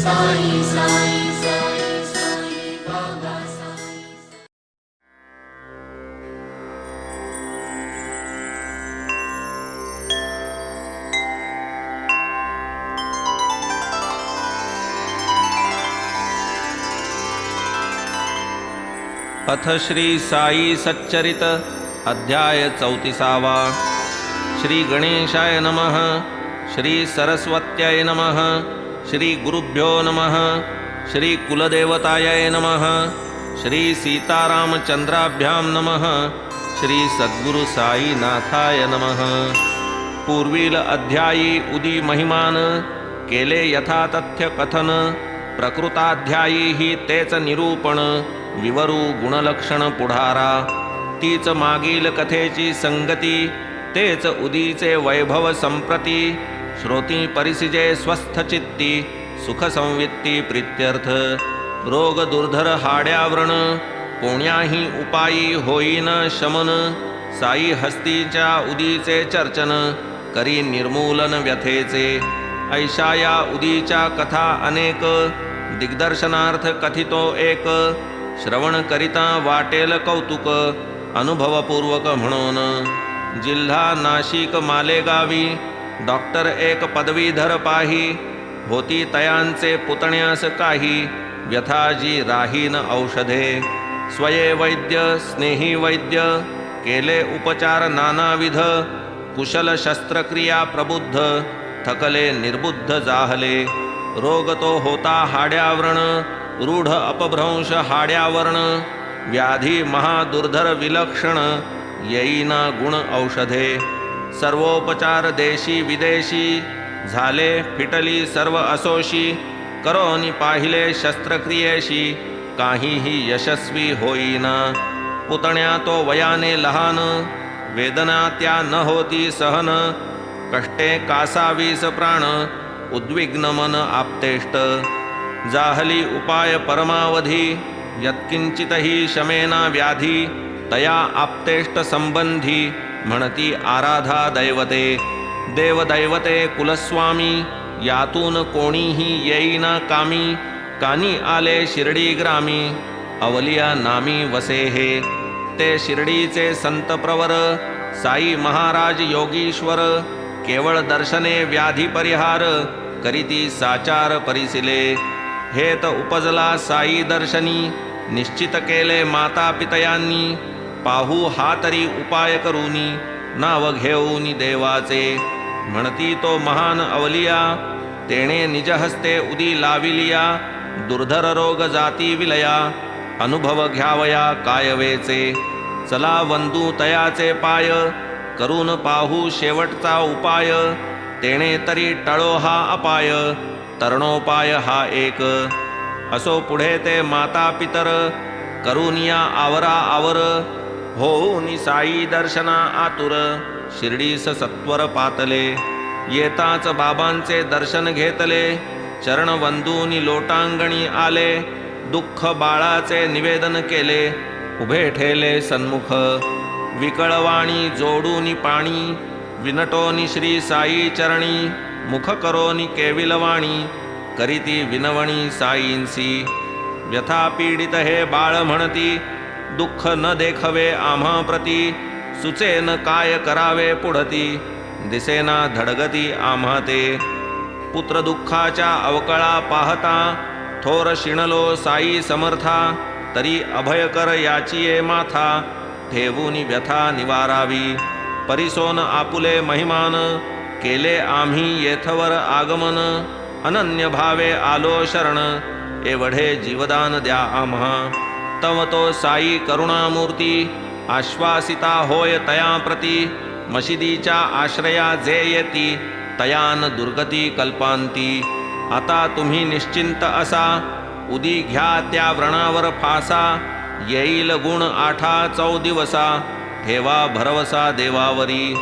साई साई साई साई बाबा साई। अथ श्री साई सच्चरित अध्याय 34। श्री गणेशाय नमः। श्री सरस्वत्याय नमः। श्री गुरुभ्यो नमः। श्री कुलदेवताय नमः। श्री सीतारामचंद्राभ्यां नमः। श्री सद्गुरु साईनाथाय नमः। पूर्वील अध्यायी उदी महिमान केले यथा तथ्य कथन, प्रकृताध्यायी ही तेच निरूपण, विवरू गुणलक्षण पुढारा। तीच मागील कथेची संगती, तेच उदीचे वैभव संप्रती। श्रोती परिसिजे स्वस्थचित्ती, सुख संवित्ती प्रीत्यर्थ। रोग दुर्धर हाड्याव्रण, कोण्याही उपायी होईन शमन। साई हस्तीच्या उदीचे चर्चन, करी निर्मूलन व्यथेचे। ऐशा या उदीच्या कथा अनेक, दिग्दर्शनार्थ कथितो एक। श्रवण करिता वाटेल कौतुक, अनुभवपूर्वक म्हणून। जिल्हा नाशिक मालेगावी, डॉक्टर एक पदवीधर पाही। होती तयांचे पुतण्यास काही, व्यथाजी राहीन औषधे। स्वये वैद्य स्नेही वैद्य, केले उपचार नानाविध। कुशल शस्त्रक्रिया प्रबुद्ध, थकले निर्बुद्ध जाहले। रोग तो होता हाड्यावरण, रूढ अपभ्रंश हाड्यावरण। व्याधी महादुर्धर विलक्षण, येईना गुण औषधे। सर्वोपचार देशी विदेशी, झाले फिटली सर्व असोशी। करोनी पाहिले शस्त्रक्रियेशी, काहीही यशस्वी होईना। पुतण्या तो वयाने लहान, वेदना त्या न होती सहन। कष्टे कासावीस प्राण, उद्विग्न मन आपतेष्ट। जाहली उपाय परमावधी, यत्किंचितही शमेना व्याधी। तया आपतेष्ट संबंधी, म्हणती आराधा दैवते। देवदैवते कुलस्वामी, यातून कोणीही येईना कामी। कानी आले शिर्डी ग्रामी, अवलिया नामी वसे हे। ते शिर्डीचे संत प्रवर, साई महाराज योगीश्वर। केवळ दर्शने व्याधी परिहार, करीती साचार परिसिले। हेत उपजला साई दर्शनी, निश्चित केले माता पितयांनी। पाहू हा तरी उपाय करूनी, नाव घेऊनी देवाचे। म्हणती तो महान अवलिया, तेणे निजहस्ते उदी लाविलिया। दुर्धर रोग जाती विलया, अनुभव घ्यावया कायवेचे। चला वंदू तयाचे पाय, करून पाहू शेवटचा उपाय। तेणे तरी टळो हा अपाय, तरणोपाय हा एक। असो पुढे ते माता पितर, करूनिया आवरा आवर। होऊनी साई दर्शना आतुर, शिर्डीस सत्वर पातले। येताच बाबांचे दर्शन घेतले, चरण वंदूनी लोटांगणी आले। दुःख बाळाचे निवेदन केले, उभे ठेले सन्मुख। विकळवाणी जोडूनी पाणी, विनटोनी श्री साई चरणी। मुख करोनी केविलवाणी, करीती विनवणी साईंसी। व्यथा पीडित हे बाळ म्हणती, दुःख न देखवे आम्हा प्रती। सुचेन काय करावे पुढती, दिसेना धडगती आम्हा ते। पुत्र दुःखाच्या अवकळा पाहता, थोर शिणलो साई समर्था। तरी अभयकर याचिये माथा, ठेवूनी व्यथा निवारावी। परिसोन आपुले महिमान, केले आम्ही येथवर आगमन। अनन्य भावे आलो शरण, एवढे जीवदान द्या आम्हा। तव तो साई करुणामूर्ती, आश्वासिता होय तया प्रती। मशिदीच्या आश्रया जे येती, तयान दुर्गती कल्पांती। आता तुम्ही निश्चिंत असा, उदी घ्या त्या व्रणावर फासा। येईल गुण 8 दिवसा, ठेवा भरवसा देवावरी।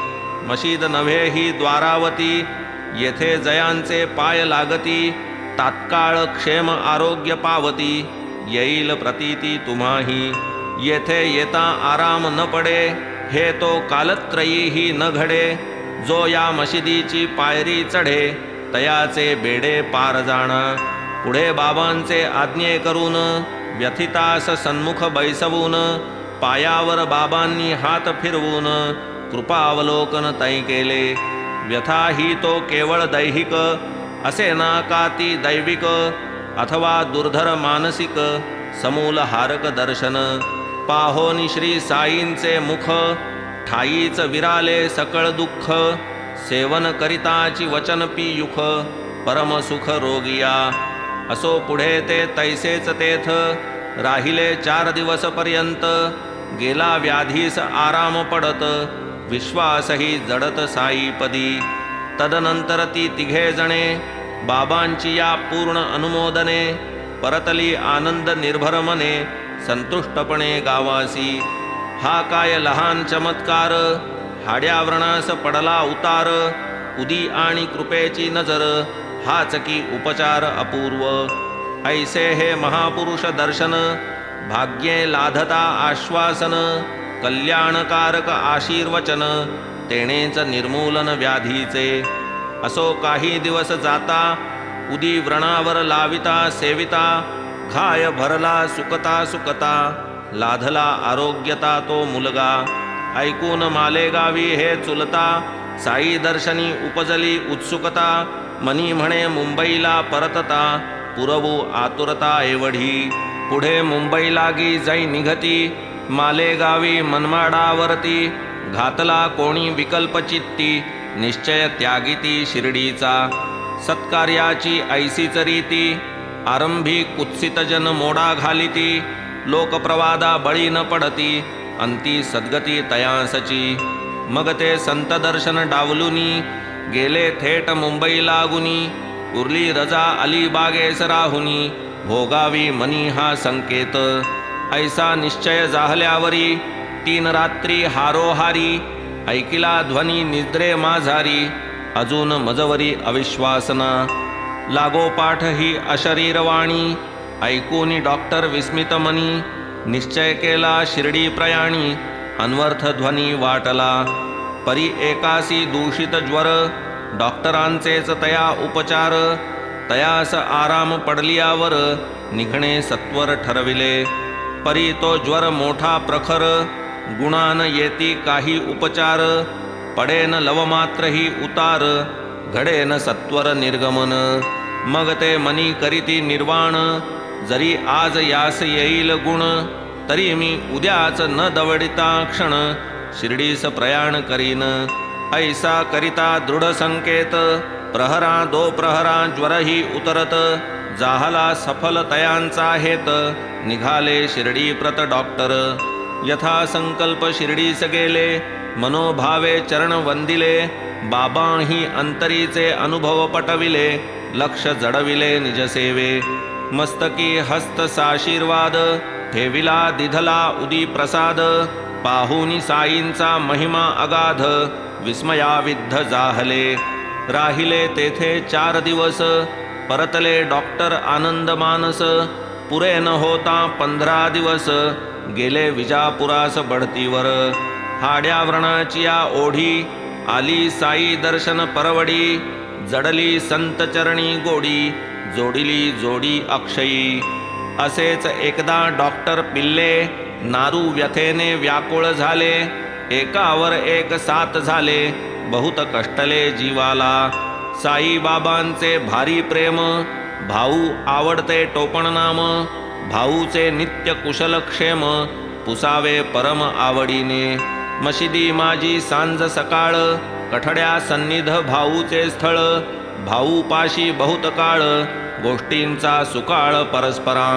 मशीद नव्हे ही द्वारावती, येथे जयांचे पाय लागती। तात्काळ क्षेम आरोग्य पावती, येईल प्रतीती तुम्हाही। येथे येता आराम न पडे, हे तो कालत्रयीही न घडे। जो या मशिदीची पायरी चढे, तयाचे बेडे पार जाणा। पुढे बाबांचे आज्ञे करून व्यथितास सन्मुख बैसवून पायावर बाबांनी हात फिरवून कृपावलोकन तै केले. व्यथा ही तो केवळ दैहिक असे ना का ती दैविक अथवा दुर्धर मानसिक समूल हारक दर्शन. पाहोनी श्री साईंचे मुख ठाईच विराले सकळ दुःख. सेवन करिताची वचन पियुख परमसुख रोगिया. असो पुढे ते तैसेच तेथ राहिले 4 दिवस पर्यंत. गेला व्याधीस आराम पडत विश्वासही जडत साईपदी. तदनंतर ती 3 जणे बाबांची या पूर्ण अनुमोदने परतली आनंद निर्भर मने संतुष्टपणे गावासी. हा काय लहान चमत्कार हाड्याव्रणास पडला उतार. उदी आणि कृपेची नजर हाच की उपचार अपूर्व. ऐसे हे महापुरुष दर्शन भाग्ये लाधता आश्वासन. कल्याणकारक आशीर्वचन तेणेच निर्मूलन व्याधीचे. असो काही दिवस जाता उदी व्रणावर लाविता सेविता. घाय भरला सुकता सुकता लाधला आरोग्यता तो मुलगा. ऐकून मालेगावी हे चुलता साई दर्शनी उपजली उत्सुकता. मनी म्हणे मुंबईला परतता पुरवू आतुरता एवढी. पुढे मुंबई लागी जाई निघती मालेगावी मनमाडावरती. घातला कोणी विकल्पचित्ती निश्चय त्यागिती शिर्डीचा. सत्कार्याची ऐसीच रीती आरंभी कुत्सित जन मोडा घालिती. लोकप्रवादा बळी न पडती अंती सद्गती तयांसची. मग ते संत दर्शन डावलुनी गेले थेट मुंबई लागुनी. उरली रजा अलिबागेस राहुनी भोगावी मनी हा संकेत. ऐसा निश्चय जाहल्यावरी 3 रात्री हारोहारी. ऐकिला ध्वनी निद्रे माझारी अजून मजवरी अविश्वासना. लागोपाठ ही अशरीरवाणी ऐकूनी डॉक्टर विस्मित मनी. निश्चय केला शिर्डी प्रयाणी अन्वर्थ ध्वनी वाटला. परी एकासी दूषित ज्वर डॉक्टरांचेच तया उपचार. तयास आराम पडलियावर निघणे सत्वर ठरविले. परी तो ज्वर मोठा प्रखर गुणान येती काही उपचार. पडेन लवमात्र ही उतार घडेन सत्वर निर्गमन. मग ते मनी करीती निर्वाण जरी आज यास येईल गुण. तरी मी उद्याच न दवडिता क्षण शिर्डीस प्रयाण करीन. ऐसा करिता दृढ संकेत प्रहरा 2 प्रहरा ज्वरही उतरत. जाहला सफल तयांचा हेत निघाले शिर्डी प्रत डॉक्टर. यथा संकल्प शिर्डीस गेले मनोभावे चरण वंदिले. बाबांही अंतरीचे अनुभव पटविले लक्ष जडविले निजसेवे. मस्तकी हस्त साशीर्वाद ठेविला दिधला उदी प्रसाद. पाहुनी साईंचा महिमा अगाध विस्मयाविद्ध जाहले. राहिले तेथे 4 दिवस परतले डॉक्टर आनंद मानस. पुरे न होता 15 दिवस गेले विजापुरास बढतीवर. हाड्या व्रणाची या ओढी आली साई दर्शन परवडी. जडली संत चरणी गोडी जोडिली जोडी अक्षयी. असेच एकदा डॉक्टर पिल्ले नारू व्यथेने व्याकुळ झाले. एकावर एक 7 झाले बहुत कष्टले जीवाला. साई बाबांचे भारी प्रेम भाऊ आवडते टोपण नाम. भाऊचे नित्य कुशलक्षेम पुसावे परम आवडीने. मशिदी माझी सांज सकाळ कठड्या सन्निध भाऊचे स्थळ. भाऊ पाशी बहुत काळ गोष्टींचा सुकाळ परस्परा.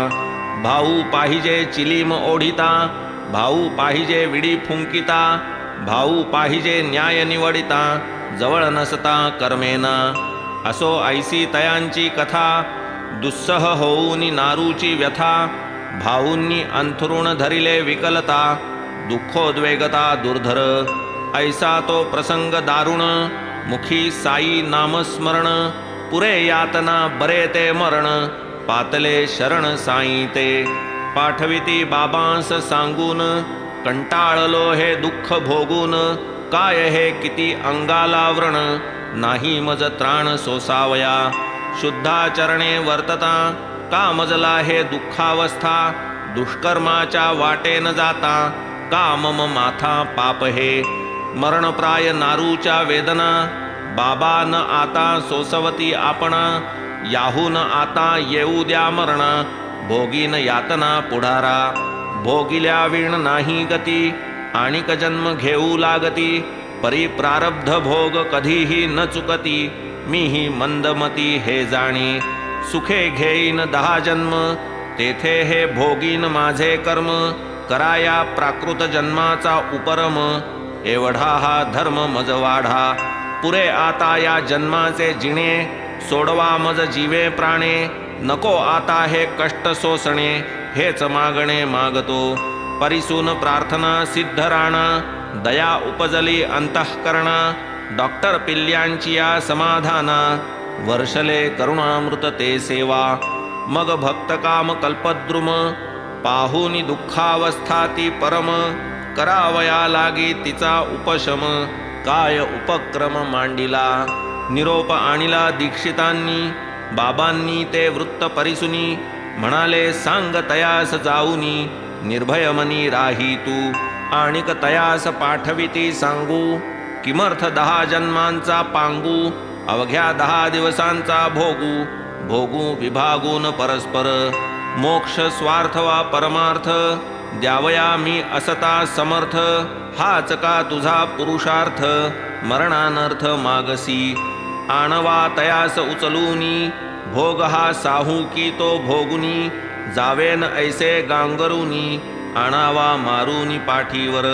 भाऊ पाहिजे चिलीम ओढिता भाऊ पाहिजे विडी फुंकिता. भाऊ पाहिजे न्याय निवडिता जवळ नसता कर्मेना. असो ऐसी तयांची कथा दुस्सह होऊनी नारूची व्यथा. भाऊंनी अंथरुण धरिले विकलता दुःखोद्वेगता दुर्धर. ऐसा तो प्रसंग दारुण मुखी साई नामस्मरण. पुरे यातना बरे ते मरण पातले शरण साई ते. पाठविती बाबांस सांगून कंटाळलो हे दुःख भोगून. काय हे किती अंगाला व्रण नाही मज त्राण सोसावया. शुद्धाचरणे वर्तता कामजला हे दुःखावस्था दुष्कर्माच्या वाटेन जाता कामम माथा पाप हे मरणप्राय नारूच्या वेदना बाबा न आता सोसवती आपणा याहून आता येऊ द्या मरण भोगीन यातना पुढारा भोगिल्या विण नाही गती आणिक जन्म घेऊ लागती परी प्रारब्ध भोग कधीही न चुकती मीही मंदमती हे जाणी सुखे घेईन 10 जन्म तेथे हे भोगीन माझे कर्म कराया प्राकृत जन्माचा उपरम एवढा हा धर्म मज वाढा पुरे आता या जन्माचे जिणे सोडवा मज जीवे प्राणे नको आता हे कष्ट सोसणे हेच मागणे मागतो परिसून प्रार्थना सिद्ध राणा दया उपजली अंतःकरणा डॉक्टर पिल्यांची या समाधाना वर्षले करुणामृत ते सेवा मग भक्तकाम कल्पद्रुम पाहुनी दुःखावस्था ती परम करावया लागी तिचा उपशम काय उपक्रम मांडिला निरोप आणिला दीक्षितांनी बाबांनी ते वृत्त परिसुनी म्हणाले सांग तयास जाऊनी निर्भय मनी राही तू आणिक तयास पाठविती सांगू किमर्थ 10 जन्मांचा पांगू अवघ्या 10 दिवसांचा भोगू भोगू विभागून परस्पर मोक्ष स्वार्थ वा परमार्थ द्यावया मी असता समर्थ हाच का तुझा पुरुषार्थ मरणानर्थ मागसी आणवा तयास उचलूनी भोग हा साहू की तो भोगुनी जावेन ऐसे गांगरुनी आणावा मारुनी पाठीवर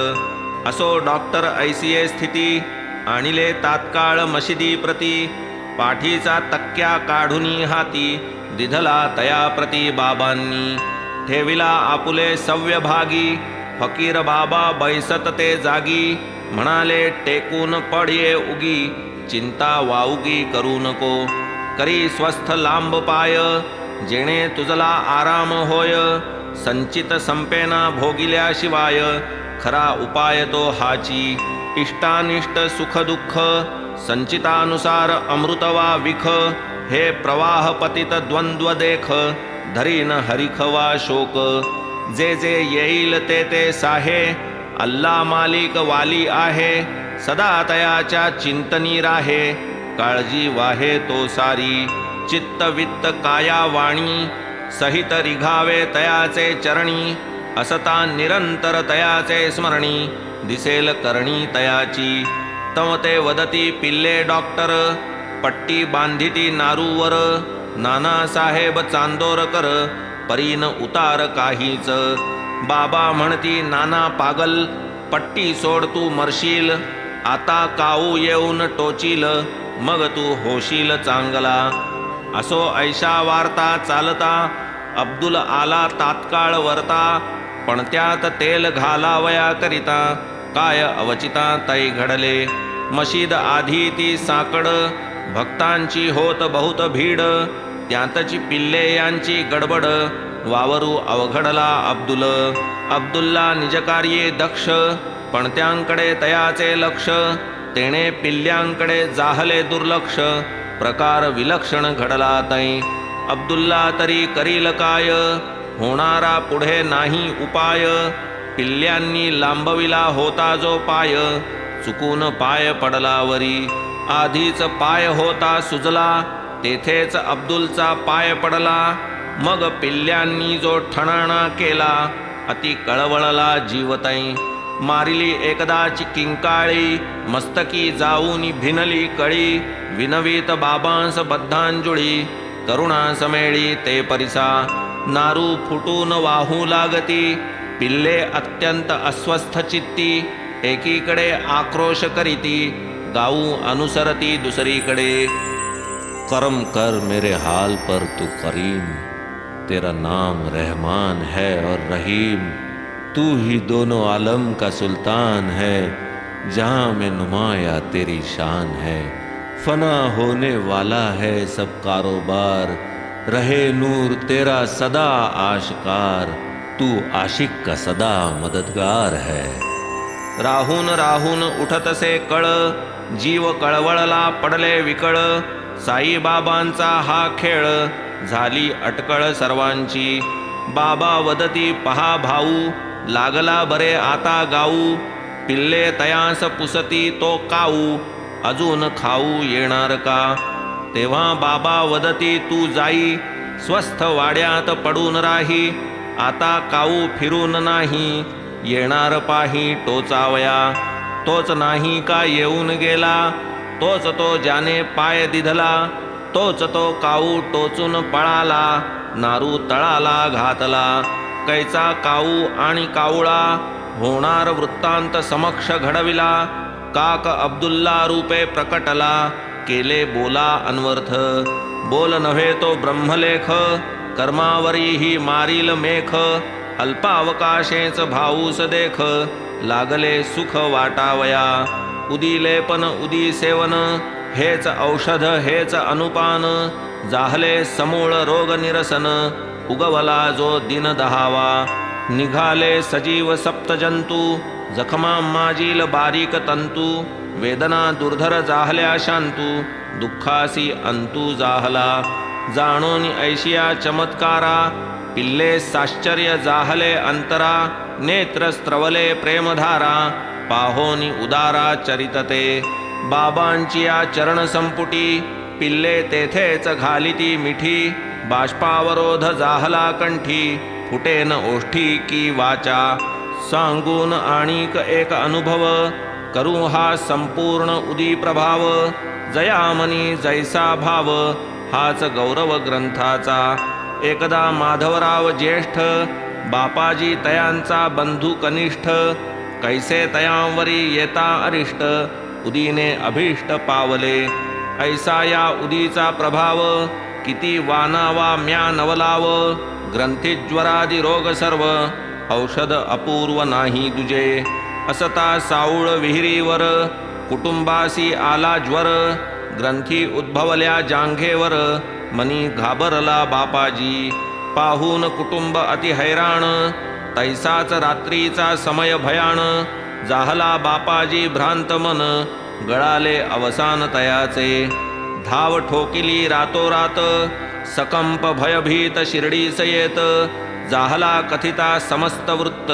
असो डॉक्टर ऐसिये स्थिती आणिले तात्काळ मशिदी प्रती पाठीचा तक्क्या काढुनी हाती दिधला तया प्रती बाबांनी ठेविला आपुले सव्यभागी फकीर बाबा बैसत ते जागी म्हणाले टेकून पडये उगी चिंता वाऊगी करू नको करी स्वस्थ लांब पाय जेणे तुझला आराम होय संचित संपेना भोगिल्याशिवाय खरा उपाय तो हाची इष्टानिष्ट सुख दुःख संचितानुसार अमृत वा विख हे प्रवाह पतित द्वंद्व देख धरीन हरिख वा शोक जे जे येईल ते ते साहे अल्ला मालिक वाली आहे सदा तयाच्या चिंतनी राहे काळजी वाहे तो सारी चित्त वित्त काया वाणी सहित रिघावे तयाचे चरणी असता निरंतर तयाचे स्मरणी दिसेल करणी तयाची तव ते वदती पिल्ले डॉक्टर पट्टी बांधिती नारूवर नाना साहेब चांदोरकर परीन उतार काहीच बाबा म्हणती नाना पागल पट्टी सोड तू मरशील आता काऊ येऊन टोचील मग तू होशील चांगला असो ऐशा वार्ता चालता अब्दुल आला तात्काळ वरता पण त्यात तेल घालावया करिता काय अवचिता तै घडले मशीद आधी ती साकड भक्तांची होत बहुत भीड त्यातची पिल्ले यांची गडबड वावरू अवघडला अब्दुल्ला निजकार्ये दक्ष पण त्यांकडे तयाचे लक्ष तेणे पिल्ल्यांकडे जाहले दुर्लक्ष प्रकार विलक्षण घडला तै अब्दुल्ला तरी करील काय होणारा पुढे नाही उपाय पिल्ल्यांनी लांबविला होता जो पाय चुकून पाय पडला वरी आधीच पाय होता सुजला तेथेच अब्दुलचा पाय पडला मग पिल्ल्यांनी जो ठणाणा केला अति कळवळला जीवतै मारिली एकदाची किंकाळी मस्तकी जाऊनी भिनली कळी विनवीत बाबांस बद्धांजुळी करुणा समेळी ते परिसा नारू फुटून वाहू लागती पिल्ले अत्यंत अस्वस्थ चित्ती एकीकडे आक्रोश करीती गाऊ अनुसरती दुसरीकडे करम कर मेरे हाल पर तू करीम तेरा नाम रहमान है और रहीम तू ही दोनों आलम का सुल्तान है जहाँ में नुमाया तेरी शान है फना होने वाला है सब कारोबार रहे नूर तेरा सदा आशिकार तू आशिक का सदा मददगार है राहून राहून उठतसे कळ जीव कळवळला पडले विकळ साईबाबांचा हा खेळ झाली अटकळ सर्वांची. बाबा वदती पहा भाऊ, लागला बरे आता गाऊ. पिल्ले तयास पुसती तो काऊ, अजून खाऊ येणार का. तेव्हा बाबा वदती तू जाई, स्वस्थ वाड्यात पडून राही. आता काऊ फिरून नाही, येणार पाही टोचावया. तोच नाही का येऊन गेला, तोच तो ज्याने पाय दिधला. तोच तो काऊ टोचून पळाला, नारू तळाला घातला. कैचा काऊ आणि कावळा, होणार वृत्तांत समक्ष घडविला. काक अब्दुल्ला रूपे प्रकटला, केले बोला अनवर्थ. बोल नव्हे तो ब्रह्मलेख, कर्मावरी ही मारील मेख. अल्पावकाशेच भाऊस देख, लागले सुख वाटावया. उदी लेपन उदी सेवन, हेच औषध हेच अनुपान. जाहले समूळ रोग निरसन, उगवला जो दिन दहावा. निघाले सजीव सप्तजंतू, जखमा माजील बारीक तंतू. वेदना दुर्धर जाहल्या शांतू, दुःखासी अंतू जाहला. जाणून ऐशिया चमत्कारा, पिल्ले साश्चर्य जाहले अंतरा. नेत्र स्त्रवले प्रेमधारा, पाहोनी उदारा चरितते. बाबांची या चरण संपुटी, पिल्ले तेथेच घालिती मिठी. बाष्पावरोध जाहला कंठी, फुटेन ओष्ठी की वाचा. सांगून आणिक एक अनुभव, करू हा संपूर्ण उदी प्रभाव. जयामनी जैसा भाव, हाच गौरव ग्रंथाचा. एकदा माधवराव ज्येष्ठ, बापाजी तयांचा बंधू कनिष्ठ. कैसे तयांवरी येता अरिष्ट, उदीने अभीष्ट पावले. ऐसा या उदीचा प्रभाव, किती वानावा म्या नवलाव. ग्रंथीज्वरादी रोग सर्व, औषध अपूर्व नाही दुजे. असता साऊळ विहिरीवर, कुटुंबासी आला ज्वर. ग्रंथी उद्भवल्या जांघेवर, मनी घाबरला बापाजी. पाहून कुटुंब अति हैराण, तैसाच रात्रीचा समय भयाण. जाहला बापाजी भ्रांत मन, गळाले अवसान तयाचे. धाव ठोकिली रातोरात, सकंप भयभीत शिर्डीस येत. जाहला कथिता समस्त वृत्त,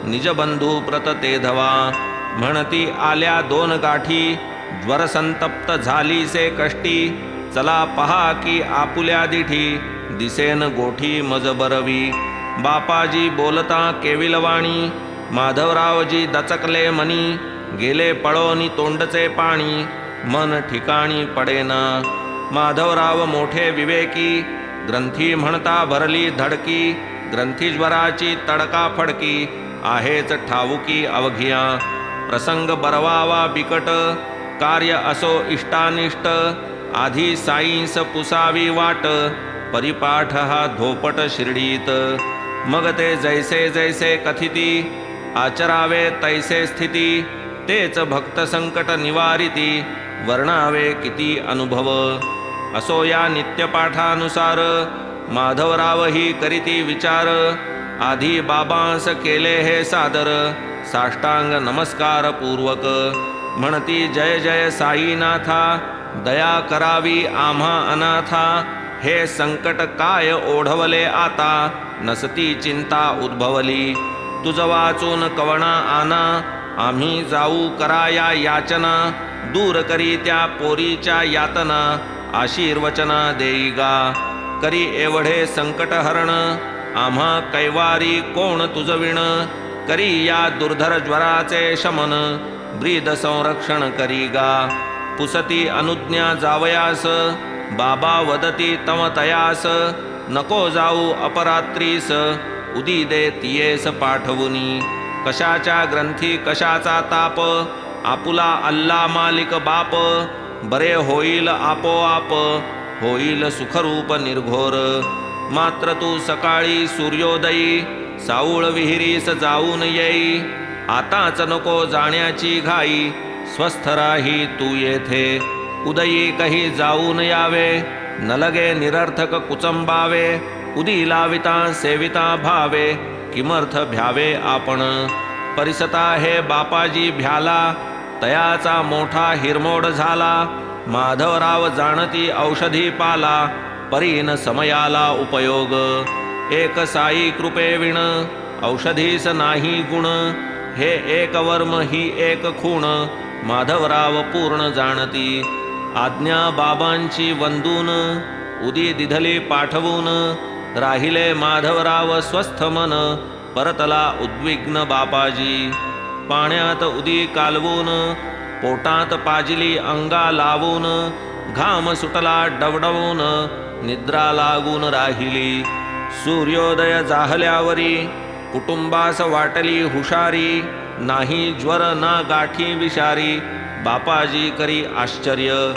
निजबंधू प्रत ते धवा. म्हणती आल्या दोन गाठी, ज्वर संतप्त झाली से कष्टी. चला पहा की आपुल्या दिठी, दिसेन गोठी मज बरवी. बापाजी बोलता केविलवाणी, माधवरावजी दचकले मनी. गेले पळोनी तोंडचे पाणी, मन ठिकाणी पडेना. माधवराव मोठे विवेकी, ग्रंथी म्हणता भरली धडकी. ग्रंथीज्वराची तडका फडकी, आहेच ठाऊकी अवघिया. प्रसंग बरवावा बिकट, कार्य असो इष्टानिष्ट. आधी साईंस पुसावी वाट, परिपाठ हा धोपट शिर्डीत. मग ते जैसे जैसे कथिती, आचरावे तैसे स्थिती. तेच भक्त संकट निवारिती, वर्णावे किती अनुभव. असो या नित्यपाठानुसार, माधवराव ही करीती विचार. आधी बाबांस केले हे सादर, साष्टांग नमस्कार पूर्वक. म्हणती जय जय साईनाथा, दया करावी आम्हा अनाथा. हे संकट काय ओढवले आता, नसती चिंता उद्भवली. तुझ वाचून कवणा आना, आम्ही जाऊ कराया याचना. दूर करी त्या पोरीच्या यातना, आशीर्वचना देई गा. करी एवढे संकट हरण, आम्हा कैवारी कोण तुझ विण. करी या दुर्धर ज्वराचे शमन, ब्रीद संरक्षण करी गा. पुसती अनुज्ञा जावयास, बाबा वदती तम तयास. नको जाऊ अपरात्रीस, उदी दे तियेस पाठवुनी. कशाच्या ग्रंथी कशाचा ताप, आपुला अल्ला मालिक बाप. बरे होईल आपोआप, होईल सुखरूप निर्घोर. मात्र तू सकाळी सूर्योदयी, साऊळ विहिरीस जाऊन येई. आताच नको जाण्याची घाई, स्वस्थ राही तू येथे. उदयी कही जाऊन यावे, न लगे निरर्थक कुचंबावे. उदी लाविता सेविता भावे, किमर्थ भ्यावे आपण. परिसता हे बापाजी भ्याला, तयाचा मोठा हिरमोड झाला. माधवराव जाणती औषधी पाला, परीन समयाला उपयोग. एक साई कृपे विण औषधीस नाही गुण, हे एक वर्म ही एक खूण, माधवराव पूर्ण जाणती. आज्ञा बाबांची वंदून, उदी दिधली पाठवून, राहिले माधवराव स्वस्थ मन, परतला उद्विग्न बापाजी. पाण्यात उदी कालवून, पोटात पाजिली अंगा लावून, घाम सुटला डवडवून, निद्रा लागून राहिली. सूर्योदय जाहल्यावरी, कुटुंबास वाटली हुशारी, नाही ज्वर ना गाठी विषारी, बापाजी करी आश्चर्य.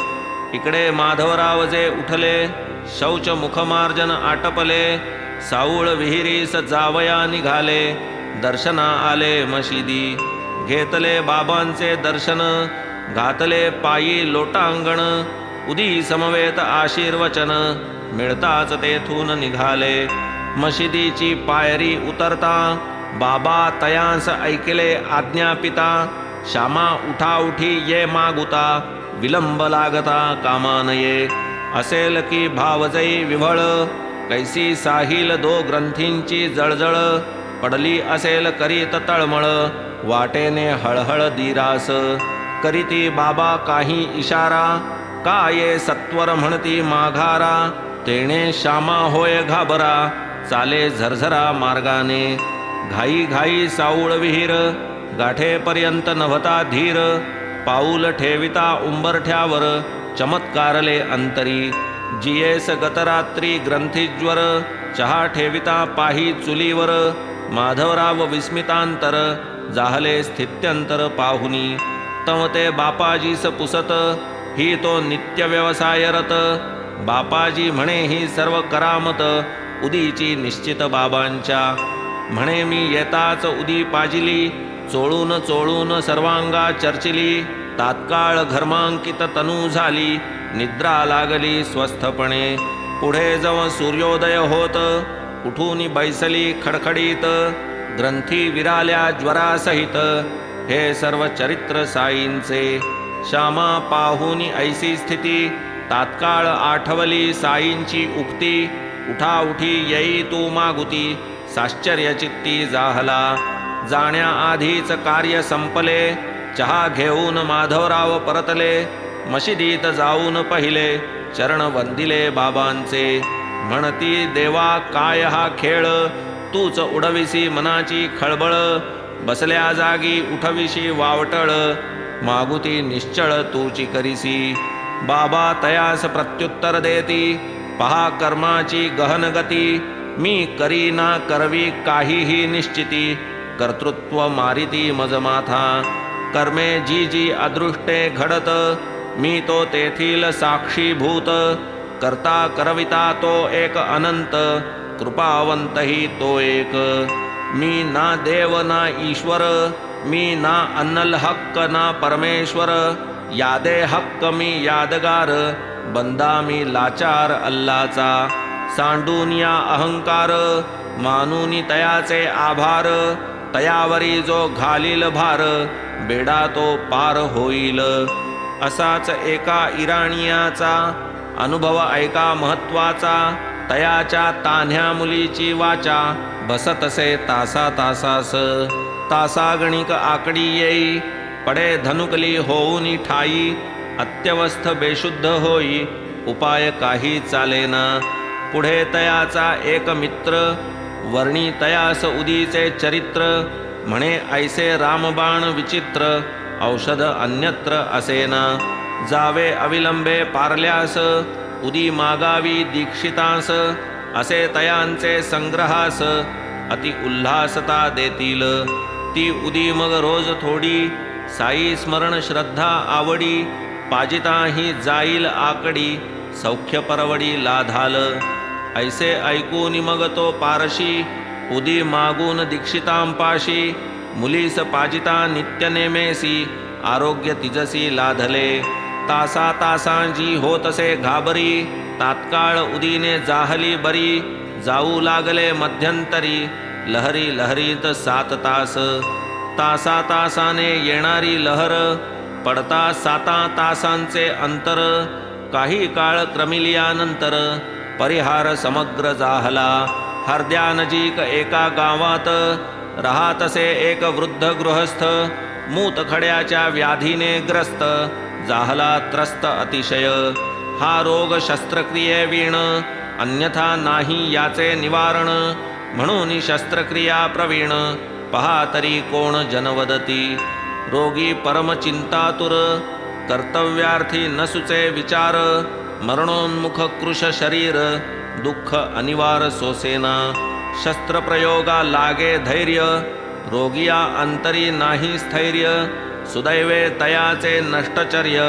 इकडे माधवराव जे उठले, शौच मुखमार्जन आटपले, साऊळ विहिरीस जावया निघाले, दर्शना आले मशिदी. घेतले बाबांचे दर्शन, घातले पायी लोटांगण, उदी समवेत आशीर्वचन, मिळताच तेथून निघाले. मशिदीची पायरी उतरता, बाबा तयांस ऐकले आज्ञापिता, श्यामा उठा उठी ये मागुता, विलंब लागता कामा नये. असेल की भावजई विव्हळ, कैसी साहिल दो ग्रंथींची जळजळ, पडली असेल करीत तळमळ, वाटेने हळहळ दीरास. करीती बाबा काही इशारा, का ये सत्वर म्हणती माघारा, तेणे श्यामा होय घाबरा, चाले झरझरा मार्गाने. घाई घाई साऊळ विहीर, गाठेपर्यंत नव्हता धीर, पाऊल ठेविता उंबरठ्यावर, चमत्कारले अंतरी. जियेस गतरात्री ग्रंथीज्वर, चहा ठेविता पाही चुलीवर, माधवराव विस्मितांतर, जाहले स्थित्यंतर पाहुनी. तव ते बापाजीस पुसत, ही तो नित्य व्यवसायरत, बापाजी म्हणे ही सर्व करामत, उदीची निश्चित बाबांच्या. म्हणे मी येताच उदी पाजिली, चोळून चोळून सर्वांगा चर्चिली, तात्काळ घर्मांकित तनू झाली, निद्रा लागली स्वस्थपणे. पुढे जव सूर्योदय होत, उठून बैसली खडखडीत, ग्रंथी विराल्या ज्वरासहित, हे सर्व चरित्र साईंचे. श्यामा पाहुनी ऐसी स्थिती, तात्काळ आठवली साईंची उक्ती, उठा उठी येई तू मागुती, साश्चर्यचित्ती जाहला. जाण्याआधीच कार्य संपले, चहा घेऊन माधवराव परतले, मशिदीत जाऊन पहिले, चरण वंदिले बाबांचे. म्हणती देवा काय हा खेळ, तूच उडविसी मनाची खळबळ, बसल्या जागी उठविशी वावटळ, मागुती निश्चळ तूची करिसी. बाबा तयास प्रत्युत्तर देती, पहा कर्माची गहन गती, मी करी ना करवी काहीही निश्चिती, कर्तृत्व मारिती मज माथा. कर्मे जी जी अदृष्टे घडत, मी तो तेथील साक्षीभूत, करता करविता तो एक अनंत, कृपावंतही तो एक. मी ना देव ना ईश्वर, मी ना अन्नल हक्क ना परमेश्वर, यादे हक्क मी यादगार, बंदा मी लाचार अल्लाचा. सांडून या अहंकार, मानूनी तयाचे आभार, तयावरी जो घालील भार, बेडा तो पार होईल. असाच एका इराणियाचा अनुभव ऐका महत्वाचा, तयाच्या तान्ह्या मुलीची वाचा, बसतसे तासा तासास. तासागणिक आकडी येई, पडे धनुकली होऊनी ठाई, अत्यवस्थ बेशुद्ध होई, उपाय काही चालेना. पुढे तयाचा एक मित्र, वर्णी तयास उदीचे चरित्र, म्हणे ऐसे रामबाण विचित्र, औषध अन्यत्र असेना. जावे अविलंबे पारल्यास, उदी मागावी दीक्षितास, असे तयांचे संग्रहास, अति उल्हासता देतील. ती उदी मग रोज थोडी, साई स्मरण श्रद्धा आवडी, पाजिताही जाईल आकडी, सौख्य परवडी लाधाल. ऐसे ऐकून मग तो पारशी, उदी मागून दीक्षितांपाशी, मुलीस पाजिता नित्य नेमेसी, आरोग्य तिजसी लाधले. तासा तासांजी होतसे घाबरी, तात्काळ उदीने जाहली बरी, जाऊ लागले मध्यंतरी, लहरी लहरीत 7 तास. तासा तासाने येणारी लहर, पडता 7 तासांचे अंतर, काही काळ क्रमिलियानंतर परिहार समग्र जाहला. हरद्यानजीक एका गावात राहतसे एक वृद्ध गृहस्थ, मूतखड्याच्या व्याधीने ग्रस्त, जाहला त्रस्त अतिशय. हा रोग शस्त्रक्रियेवीण, अन्यथा नाही याचे निवारण. म्हणून शस्त्रक्रिया प्रवीण, पहा तरी कोण जनवदती. रोगी परमचिंतातुर, कर्तव्यार्थी न सुचे विचार. मरणोन्मुख कृश शरीर, दुःख अनिवार सोसेना. शस्त्रप्रयोगा लागे धैर्य, रोगिया अंतरी नाही स्थैर्य. सुदैवे तयाचे नष्टचर्य,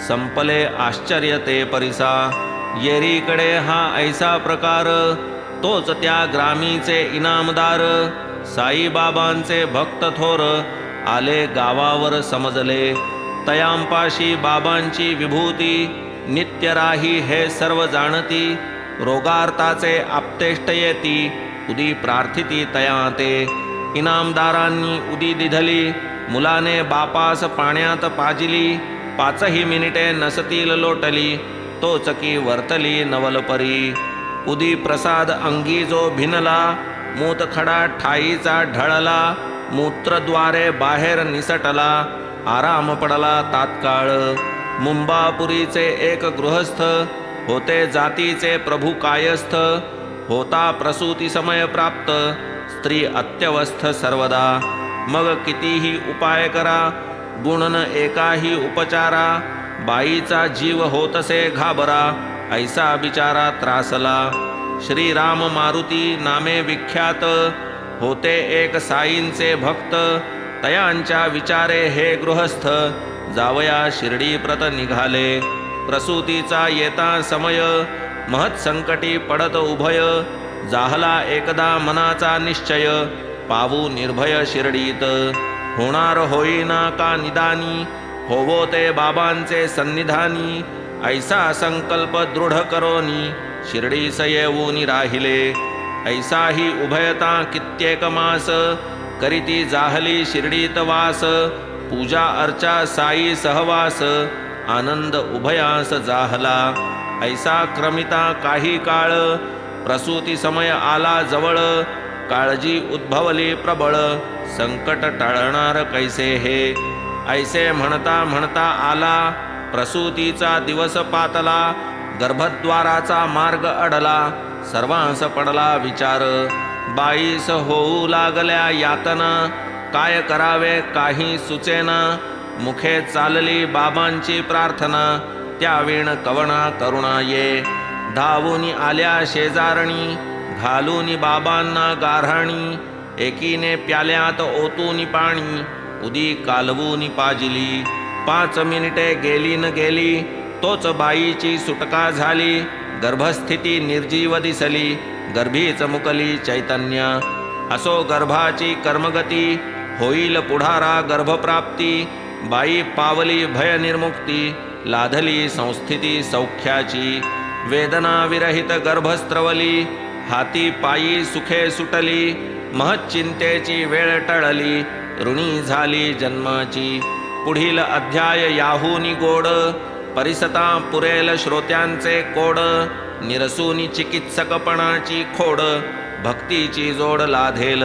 संपले आश्चर्य ते परिसा. येरीकडे हा ऐसा प्रकार, तोच त्या ग्रामीचे इनामदार. साईबाबांचे भक्त थोर, आले गावावर समजले. तयांपाशी बाबांची विभूती, नित्य राही हे सर्व जाणती. रोगार्ताचे आपतेष्ट येती, उदी प्रार्थिती तया ते. इनामदारांनी उदी दिधली, मुलाने बापास पाण्यात पाजिली. 5ही मिनिटे नसतील लोटली, तोचकी वर्तली नवलपरी. उदी प्रसाद अंगी जो भिनला, मूतखडा ठाईचा ढळला. मूत्रद्वारे बाहेर निसटला, आराम पडला तात्काळ. मुंबापुरीचे एक गृहस्थ, होते जातीचे प्रभू कायस्थ. होता प्रसूती समय प्राप्त, स्त्री अत्यवस्थ सर्वदा. मग कितीही उपाय करा, गुण न एकाही उपचारा. बाईचा जीव होतसे घाबरा, ऐसा बिचारा त्रासला. श्रीराम मारुती नामे विख्यात, होते एक साईंचे भक्त. तयांच्या विचारे हे गृहस्थ, जावया शिर्डी प्रत निघाले. प्रसूतीचा येता समय, महत्संकटी पडत उभय. जाहला एकदा मनाचा निश्चय, पावू निर्भय शिर्डीत. होणार होईना का निदानी, होवो ते बाबांचे सन्निधानी. ऐसा संकल्प दृढ करोनी, शिर्डीस येऊनी राहिले. ऐसाही उभयता कित्येक मास, करीती जाहली शिर्डीत वास. पूजा अर्चा साई सहवास, आनंद उभयास जाहला. ऐसा क्रमिता काही काळ, प्रसूती समय आला जवळ. काळजी उद्भवली प्रबळ, संकट टाळणार कैसे हे. ऐसे म्हणता म्हणता आला, प्रसूतीचा दिवस पातला. गर्भद्वाराचा मार्ग अडला, सर्वांस पडला विचार. बाईस होऊ लागल्या यातना, काय करावे काही सुचेना. मुखे चालली बाबांची प्रार्थना, त्यावेण कवना करुणा ये. धावून आल्या शेजारणी, घालून बाबांना गाऱ्हाणी. एकीने प्याल्यात ओतून पाणी, उदी कालवून पाजिली. 5 मिनिटे गेली न गेली, तोच बाईची सुटका झाली. गर्भस्थिती निर्जीव दिसली, गर्भीच मुकली चैतन्य. असो गर्भाची कर्मगती, होईल पुढारा गर्भप्राप्ती. बाई पावली भय निर्मुक्ती, लाधली संस्थिती सौख्याची. वेदना विरहित गर्भस्त्रवली, हाती पायी सुखे सुटली. महच्चिंतेची वेळ टळली, ऋणी झाली जन्माची. पुढील अध्याय याहूनी गोड, परिसता पुरेल श्रोत्यांचे कोड. निरसूनी चिकित्सकपणाची खोड, भक्तीची जोड लाधेल.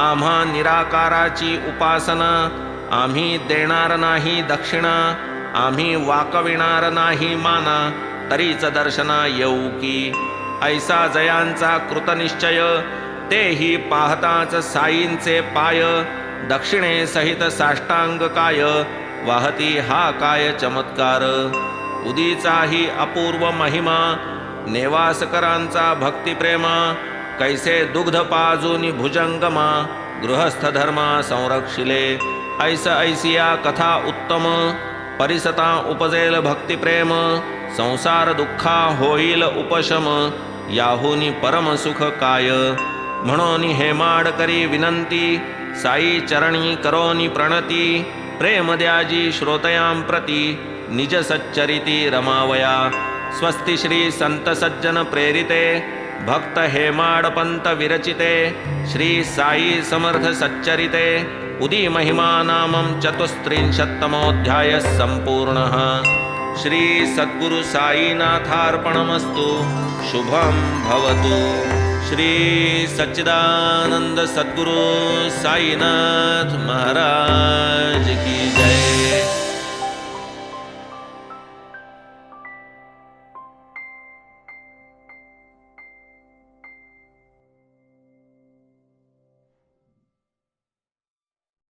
आम्हा निराकाराची उपासना, आम्ही देणार नाही दक्षिणा. आम्ही वाकविणार नाही माना, तरीच दर्शना येऊ की. ऐसा जयांचा कृतनिश्चय, तेही पाहताच साईंचे पाय. दक्षिणे सहित साष्टांग काय, वाहती हा काय चमत्कार. उदीचाही अपूर्व महिमा, नेवासकरांचा भक्तिप्रेमा. कैसे दुग्ध पाजूनी भुजंगमा, गृहस्थ धर्मा संरक्षिले. ऐस ऐसिया कथा उत्तम, परिसता उपजेल भक्तिप्रेम. संसार दुःखा होईल उपशम, याहुनी परम सुख काय. म्हणून हेमाड करी विनंती, साई चरणी करोनी प्रणती. प्रेम द्याजी श्रोतयां प्रती, निज सच्चरिती रमावया. स्वस्ति श्री संत सज्जन प्रेरिते, भक्त हेमाड पंत विरचिते. श्री साई समर्थ सच्चरिते, उदी महिमा नामं चतुस्त्रिंशत्तमोऽध्यायः सम्पूर्णः। श्री सद्गुरु साईनाथार्पणमस्तु। शुभं भवतु। श्री सच्चिदानंद सद्गुरु साईनाथ महाराज की